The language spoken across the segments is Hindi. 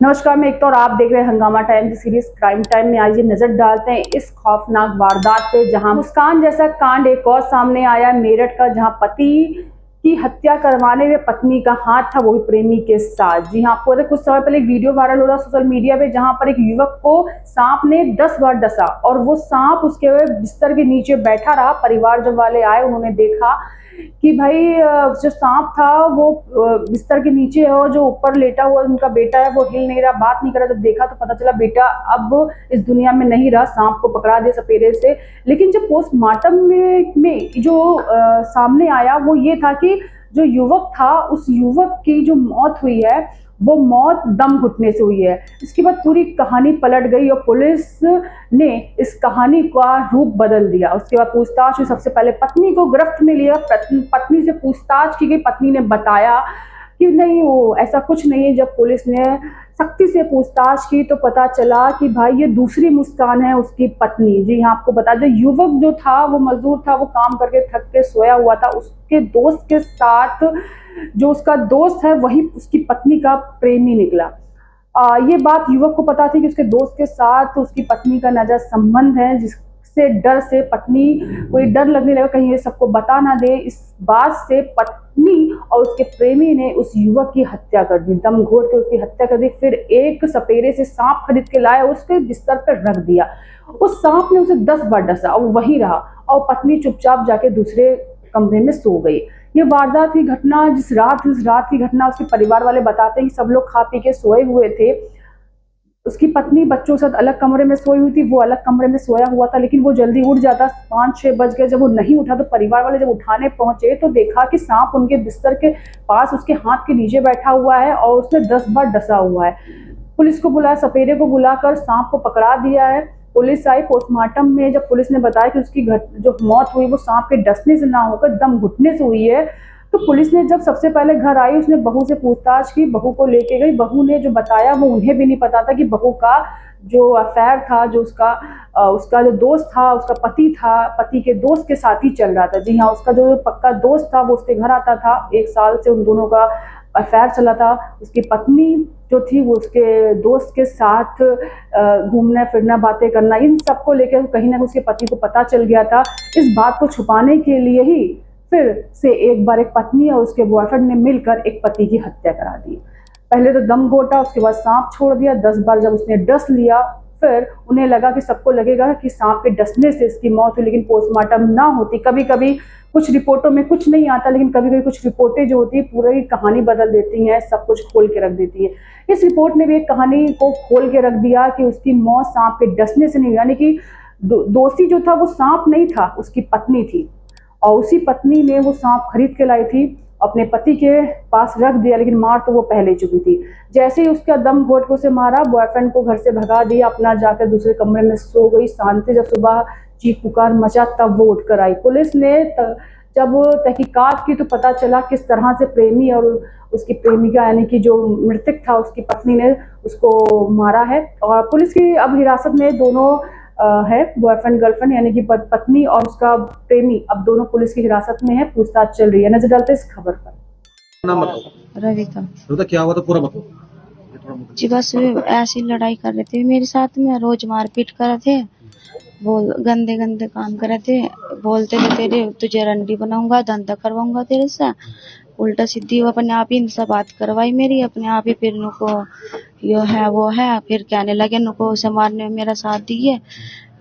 नमस्कार, मैं एक तो और आप देख रहे हैं हंगामा टाइम की सीरीज क्राइम टाइम में। आज ये नजर डालते हैं इस खौफनाक वारदात पे, जहां मुस्कान जैसा कांड एक और सामने आया मेरठ का, जहां पति की हत्या करवाने में पत्नी का हाथ था, वो भी प्रेमी के साथ। जी हां, आपको कुछ समय पहले एक वीडियो वायरल हो रहा सोशल मीडिया पे, जहां पर एक युवक को सांप ने 10 बार डसा और वो सांप उसके बिस्तर के नीचे बैठा रहा। परिवार जब वाले आए, उन्होंने देखा कि भाई जो सांप था वो बिस्तर के नीचे है और जो ऊपर लेटा हुआ उनका बेटा है वो हिल नहीं रहा, बात नहीं कर रहा। जब देखा तो पता चला बेटा अब इस दुनिया में नहीं रहा, सांप को पकड़ा दिया सपेरे से। लेकिन जब पोस्टमार्टम में जो सामने आया वो ये था कि जो युवक था, उस युवक की जो मौत हुई है वो मौत दम घुटने से हुई है। इसके बाद पूरी कहानी पलट गई और पुलिस ने इस कहानी का रूप बदल दिया। उसके बाद पूछताछ हुई। सबसे पहले पत्नी को गिरफ्त में लिया, पत्नी से पूछताछ की गई। पत्नी ने बताया कि नहीं, वो ऐसा कुछ नहीं है। जब पुलिस ने सख्ती से पूछताछ की तो पता चला कि भाई ये दूसरी मुस्कान है, उसकी पत्नी। जी हाँ, आपको बता दें, युवक जो था वो मजदूर था, वो काम करके थक के सोया हुआ था। उसके दोस्त के साथ, जो उसका दोस्त है वही उसकी पत्नी का प्रेमी निकला। ये बात युवक को पता थी कि उसके दोस्त के साथ उसकी पत्नी का नाजायज संबंध है, जिससे डर से पत्नी को ये डर लगने लगा कहीं ये सबको बता ना दे। इस बात से पत्नी और उसके प्रेमी ने उस युवक की हत्या कर दी, दम घोट के उसकी हत्या कर दी। फिर एक सपेरे से सांप खरीद के लाया, उसके बिस्तर पर रख दिया। उस सांप ने उसे 10 बार डसा और वही रहा, और पत्नी चुपचाप जाके दूसरे कमरे में सो गई। ये वारदात की घटना जिस रात की घटना उसके परिवार वाले बताते हैं कि सब लोग खा पी के सोए हुए थे। उसकी पत्नी बच्चों के साथ अलग कमरे में सोई हुई थी, वो अलग कमरे में सोया हुआ था, लेकिन वो जल्दी उठ जाता। 5-6 बज गए। जब वो नहीं उठा तो परिवार वाले जब उठाने पहुंचे तो देखा कि सांप उनके बिस्तर के पास उसके हाथ के नीचे बैठा हुआ है और उसने 10 बार डसा हुआ है। पुलिस को बुलाया, सपेरे को बुलाकर सांप को पकड़ा दिया है। पुलिस आई। पोस्टमार्टम में जब पुलिस ने बताया कि उसकी जो मौत हुई वो सांप के डसने से ना होकर दम घुटने से हुई है, तो पुलिस ने जब सबसे पहले घर आई, उसने बहू से पूछताछ की, बहू को लेके गई। बहू ने जो बताया वो उन्हें भी नहीं पता था कि बहू का जो अफेयर था, जो उसका जो दोस्त था, उसका पति था, पति के दोस्त के साथ ही चल रहा था। जी हाँ, उसका जो पक्का दोस्त था वो उसके घर आता था। 1 साल से उन दोनों का अफेयर चला था। उसकी पत्नी जो थी वो उसके दोस्त के साथ घूमना फिरना, बातें करना, इन सबको लेकर कहीं ना कहीं उसके पति को पता चल गया था। इस बात को छुपाने के लिए ही फिर से एक बार एक पत्नी और उसके बॉयफ्रेंड ने मिलकर एक पति की हत्या करा दी। पहले तो दम घोटा, उसके बाद सांप छोड़ दिया। 10 बार जब उसने डस लिया, फिर उन्हें लगा कि सबको लगेगा कि सांप के डसने से इसकी मौत हुई, लेकिन पोस्टमार्टम ना होती। कभी कभी कुछ रिपोर्टों में कुछ नहीं आता, लेकिन कभी कभी कुछ रिपोर्टें जो होती है पूरी कहानी बदल देती हैं, सब कुछ खोल के रख देती है। इस रिपोर्ट ने भी एक कहानी को खोल के रख दिया कि उसकी मौत सांप के डसने से नहीं, यानी कि दोषी जो था वो सांप नहीं था, उसकी पत्नी थी। और उसी पत्नी ने वो सांप खरीद के लाई थी, अपने पति के पास रख दिया, लेकिन मार तो वो पहले चुकी थी। जैसे ही उसका दम घोट के उसे मारा, बॉयफ्रेंड को घर से भगा दिया, अपना जाकर दूसरे कमरे में सो गई शांति। जब सुबह चीख पुकार मचा तब वो उठकर आई। पुलिस ने जब तहकीकात की तो पता चला किस तरह से प्रेमी और उसकी प्रेमिका, यानी कि जो मृतक था उसकी पत्नी, ने उसको मारा है। और पुलिस की अब हिरासत में दोनों है, बॉयफ्रेंड गर्लफ्रेंड, यानी कि पत्नी और उसका प्रेमी, अब दोनों पुलिस की हिरासत में है। पूछताछ चल रही है। नजर डालते इस खबर पर। नाम बताओ। रविका। क्या हुआ था पूरा बताओ। जी बस ऐसी लड़ाई कर रहे थे मेरे साथ में, रोज मारपीट कर रहे थे, बोल गंदे गंदे काम कर रहे थे। बोलते थे तेरे तुझे रंडी बनाऊंगा, धंधा करवाऊंगा तेरे से। उल्टा सीधी वो अपने आप ही इनसे बात करवाई मेरी, अपने आप ही। फिर नुको यो है वो है, फिर कहने लगे नुको उसे मारने में मेरा साथ दिए,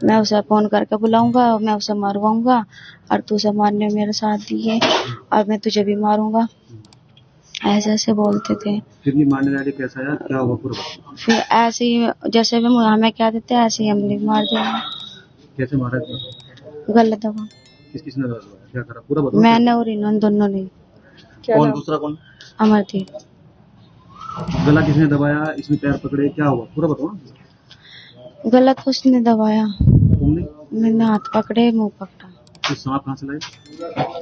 मैं उसे फोन करके बुलाऊंगा, मैं उसे मारवाऊंगा, और तू उसे मारने में मेरा साथ दिए, और मैं तुझे भी मारूंगा, ऐसे ऐसे बोलते थे। फिर ये मारने वाले कैसा आया, क्या हुआ पूरा? फिर ऐसे ही जैसे भी हमें क्या देते हैं ऐसे ही हमने मार दिया। कैसे मारा था? गलत दबा। किसने दबाया, क्या करा पूरा बताओ। मैंने और इन्होंने दोनों ने। कौन दूसरा कौन? अमरदीप। गला किसने दबाया, इसमें पैर पकड़े, क्या हुआ पूरा बताओ। गलत उसने दबाया, तुमने? मैंने हाथ पकड़े, मुंह पकड़ा। तो सांप कहाँ से लाए?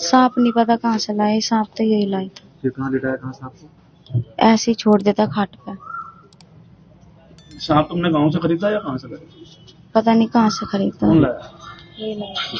सांप नहीं पता कहाँ से लाए, सांप तो यही लाए थे। फिर कहाँ लिटाया, कहाँ सांप को? ऐसे ही छोड़ देता खाट पे। सांप तुमने गाँव से खरीदा या कहाँ से लाया? पता नहीं कहाँ से खरीदा। कौन लाया? ये लाया।